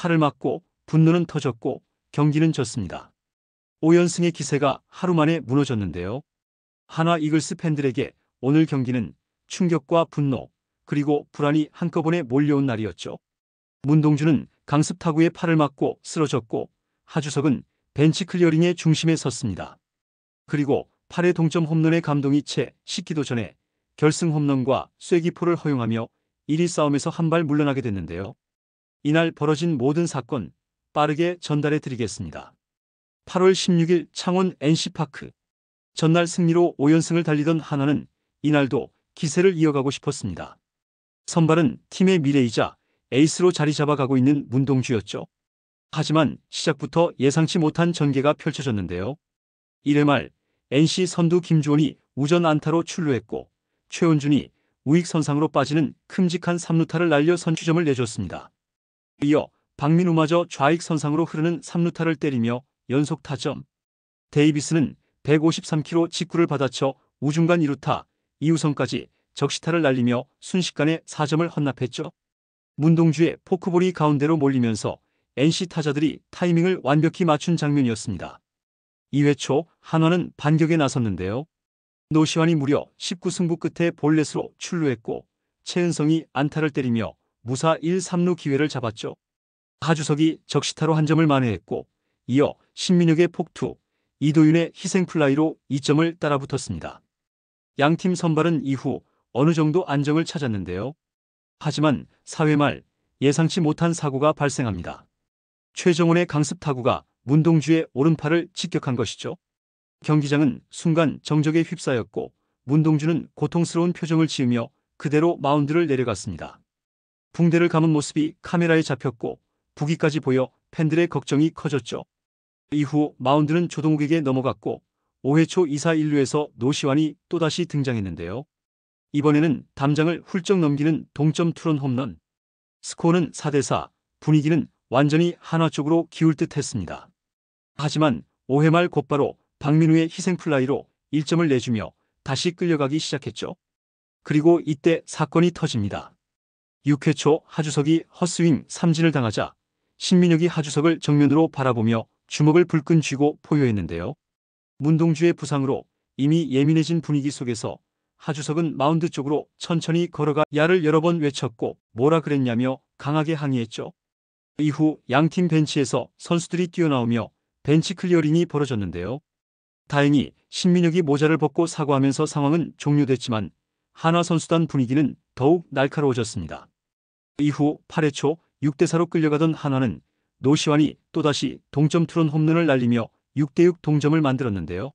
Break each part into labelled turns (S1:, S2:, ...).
S1: 팔을 맞고 분노는 터졌고 경기는 졌습니다. 5연승의 기세가 하루 만에 무너졌는데요. 한화 이글스 팬들에게 오늘 경기는 충격과 분노 그리고 불안이 한꺼번에 몰려온 날이었죠. 문동주는 강습 타구에 팔을 맞고 쓰러졌고 하주석은 벤치 클리어링의 중심에 섰습니다. 그리고 8회 동점 홈런의 감동이 채 식기도 전에 결승 홈런과 쐐기포를 허용하며 1위 싸움에서 한 발 물러나게 됐는데요. 이날 벌어진 모든 사건 빠르게 전달해 드리겠습니다. 8월 16일 창원 NC파크. 전날 승리로 5연승을 달리던 한화는 이날도 기세를 이어가고 싶었습니다. 선발은 팀의 미래이자 에이스로 자리 잡아가고 있는 문동주였죠. 하지만 시작부터 예상치 못한 전개가 펼쳐졌는데요. 1회 말 NC 선두 김주원이 우전 안타로 출루했고 최원준이 우익 선상으로 빠지는 큼직한 3루타를 날려 선취점을 내줬습니다. 이어 박민우마저 좌익 선상으로 흐르는 3루타를 때리며 연속 타점. 데이비스는 153km 직구를 받아쳐 우중간 2루타 이우성까지 적시타를 날리며 순식간에 4점을 헌납했죠. 문동주의 포크볼이 가운데로 몰리면서 NC 타자들이 타이밍을 완벽히 맞춘 장면이었습니다. 2회 초 한화는 반격에 나섰는데요. 노시환이 무려 19승부 끝에 볼넷으로 출루했고 최은성이 안타를 때리며 무사 1-3루 기회를 잡았죠. 하주석이 적시타로 한 점을 만회했고 이어 신민혁의 폭투, 이도윤의 희생플라이로 2점을 따라붙었습니다. 양팀 선발은 이후 어느 정도 안정을 찾았는데요. 하지만 4회 말 예상치 못한 사고가 발생합니다. 최정원의 강습 타구가 문동주의 오른팔을 직격한 것이죠. 경기장은 순간 정적에 휩싸였고 문동주는 고통스러운 표정을 지으며 그대로 마운드를 내려갔습니다. 붕대를 감은 모습이 카메라에 잡혔고 부기까지 보여 팬들의 걱정이 커졌죠. 이후 마운드는 조동욱에게 넘어갔고 5회 초 2사 1루에서 노시환이 또다시 등장했는데요. 이번에는 담장을 훌쩍 넘기는 동점 투런 홈런. 스코어는 4대4, 분위기는 완전히 한화 쪽으로 기울 듯 했습니다. 하지만 5회 말 곧바로 박민우의 희생플라이로 1점을 내주며 다시 끌려가기 시작했죠. 그리고 이때 사건이 터집니다. 6회 초 하주석이 헛스윙 삼진을 당하자 신민혁이 하주석을 정면으로 바라보며 주먹을 불끈 쥐고 포효했는데요. 문동주의 부상으로 이미 예민해진 분위기 속에서 하주석은 마운드 쪽으로 천천히 걸어가 야를 여러 번 외쳤고 뭐라 그랬냐며 강하게 항의했죠. 이후 양팀 벤치에서 선수들이 뛰어나오며 벤치 클리어링이 벌어졌는데요. 다행히 신민혁이 모자를 벗고 사과하면서 상황은 종료됐지만 한화 선수단 분위기는 더욱 날카로워졌습니다. 이후 8회 초 6대4로 끌려가던 한화는 노시환이 또다시 동점 투런 홈런을 날리며 6대6 동점을 만들었는데요.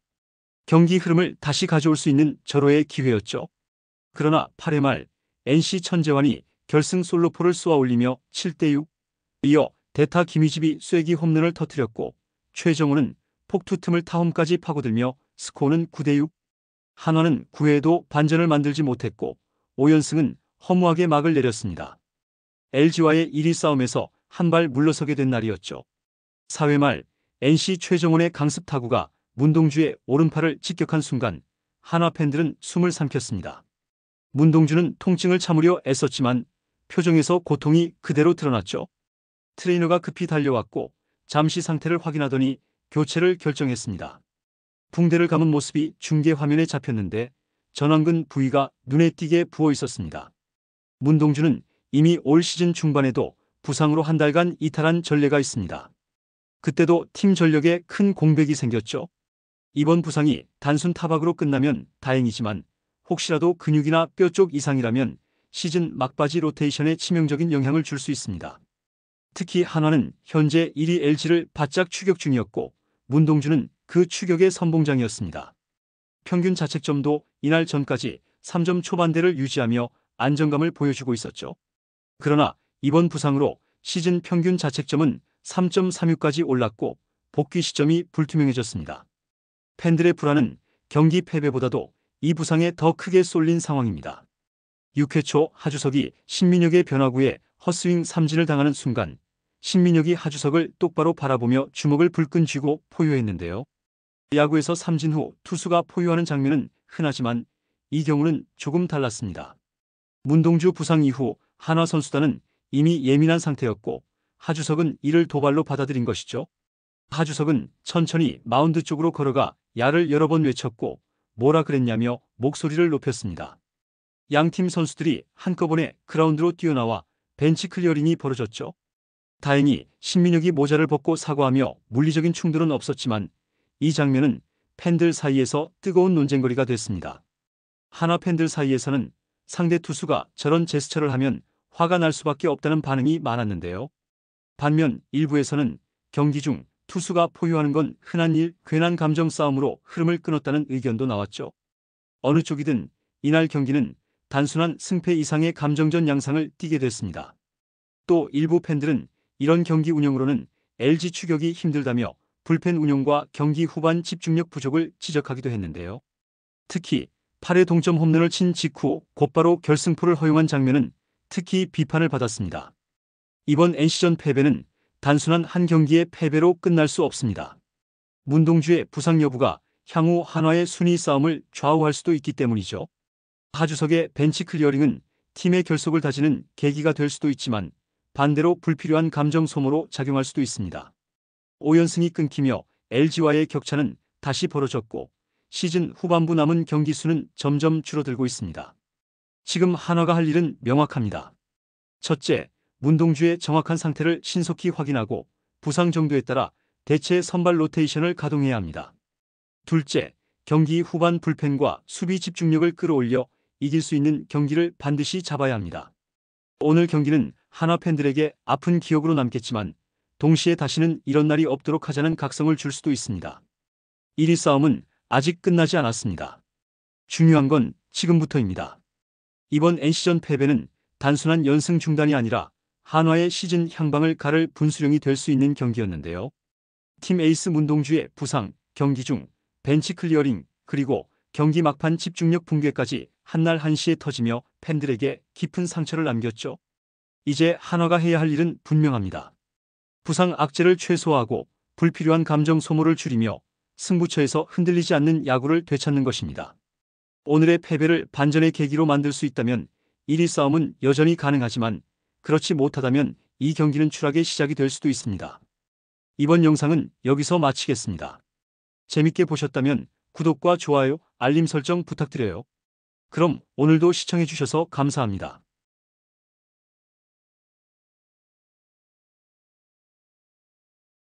S1: 경기 흐름을 다시 가져올 수 있는 절호의 기회였죠. 그러나 8회 말 NC 천재환이 결승 솔로포를 쏘아 올리며 7대6. 이어 대타 김희집이 쐐기 홈런을 터뜨렸고 최정우는 폭투 틈을 타홈까지 파고들며 스코어는 9대6. 한화는 9회에도 반전을 만들지 못했고 5연승은 허무하게 막을 내렸습니다. LG와의 1위 싸움에서 한 발 물러서게 된 날이었죠. 4회 말 NC 최정원의 강습 타구가 문동주의 오른팔을 직격한 순간 한화 팬들은 숨을 삼켰습니다. 문동주는 통증을 참으려 애썼지만 표정에서 고통이 그대로 드러났죠. 트레이너가 급히 달려왔고 잠시 상태를 확인하더니 교체를 결정했습니다. 붕대를 감은 모습이 중계 화면에 잡혔는데 전완근 부위가 눈에 띄게 부어 있었습니다. 문동주는 이미 올 시즌 중반에도 부상으로 한 달간 이탈한 전례가 있습니다. 그때도 팀 전력에 큰 공백이 생겼죠. 이번 부상이 단순 타박으로 끝나면 다행이지만 혹시라도 근육이나 뼈 쪽 이상이라면 시즌 막바지 로테이션에 치명적인 영향을 줄 수 있습니다. 특히 한화는 현재 1위 LG를 바짝 추격 중이었고 문동주는 그 추격의 선봉장이었습니다. 평균 자책점도 이날 전까지 3점 초반대를 유지하며 안정감을 보여주고 있었죠. 그러나 이번 부상으로 시즌 평균 자책점은 3.36까지 올랐고 복귀 시점이 불투명해졌습니다. 팬들의 불안은 경기 패배보다도 이 부상에 더 크게 쏠린 상황입니다. 6회 초 하주석이 신민혁의 변화구에 헛스윙 삼진을 당하는 순간 신민혁이 하주석을 똑바로 바라보며 주먹을 불끈 쥐고 포효했는데요. 야구에서 삼진 후 투수가 포효하는 장면은 흔하지만 이 경우는 조금 달랐습니다. 문동주 부상 이후 한화 선수단은 이미 예민한 상태였고 하주석은 이를 도발로 받아들인 것이죠. 하주석은 천천히 마운드 쪽으로 걸어가 야를 여러 번 외쳤고 뭐라 그랬냐며 목소리를 높였습니다. 양팀 선수들이 한꺼번에 그라운드로 뛰어나와 벤치 클리어링이 벌어졌죠. 다행히 신민혁이 모자를 벗고 사과하며 물리적인 충돌은 없었지만 이 장면은 팬들 사이에서 뜨거운 논쟁거리가 됐습니다. 한화 팬들 사이에서는 상대 투수가 저런 제스처를 하면 화가 날 수밖에 없다는 반응이 많았는데요. 반면 일부에서는 경기 중 투수가 포효하는 건 흔한 일, 괜한 감정 싸움으로 흐름을 끊었다는 의견도 나왔죠. 어느 쪽이든 이날 경기는 단순한 승패 이상의 감정전 양상을 띠게 됐습니다. 또 일부 팬들은 이런 경기 운영으로는 LG 추격이 힘들다며 불펜 운영과 경기 후반 집중력 부족을 지적하기도 했는데요. 특히 8회 동점 홈런을 친 직후 곧바로 결승포를 허용한 장면은 특히 비판을 받았습니다. 이번 NC전 패배는 단순한 한 경기의 패배로 끝날 수 없습니다. 문동주의 부상 여부가 향후 한화의 순위 싸움을 좌우할 수도 있기 때문이죠. 하주석의 벤치 클리어링은 팀의 결속을 다지는 계기가 될 수도 있지만 반대로 불필요한 감정 소모로 작용할 수도 있습니다. 5연승이 끊기며 LG와의 격차는 다시 벌어졌고 시즌 후반부 남은 경기 수는 점점 줄어들고 있습니다. 지금 한화가 할 일은 명확합니다. 첫째, 문동주의 정확한 상태를 신속히 확인하고 부상 정도에 따라 대체 선발 로테이션을 가동해야 합니다. 둘째, 경기 후반 불펜과 수비 집중력을 끌어올려 이길 수 있는 경기를 반드시 잡아야 합니다. 오늘 경기는 한화 팬들에게 아픈 기억으로 남겠지만 동시에 다시는 이런 날이 없도록 하자는 각성을 줄 수도 있습니다. 1위 싸움은 아직 끝나지 않았습니다. 중요한 건 지금부터입니다. 이번 NC전 패배는 단순한 연승 중단이 아니라 한화의 시즌 향방을 가를 분수령이 될 수 있는 경기였는데요. 팀 에이스 문동주의 부상, 경기 중 벤치 클리어링, 그리고 경기 막판 집중력 붕괴까지 한날 한시에 터지며 팬들에게 깊은 상처를 남겼죠. 이제 한화가 해야 할 일은 분명합니다. 부상 악재를 최소화하고 불필요한 감정 소모를 줄이며 승부처에서 흔들리지 않는 야구를 되찾는 것입니다. 오늘의 패배를 반전의 계기로 만들 수 있다면 1위 싸움은 여전히 가능하지만 그렇지 못하다면 이 경기는 추락의 시작이 될 수도 있습니다. 이번 영상은 여기서 마치겠습니다. 재밌게 보셨다면 구독과 좋아요, 알림 설정 부탁드려요. 그럼 오늘도 시청해주셔서 감사합니다.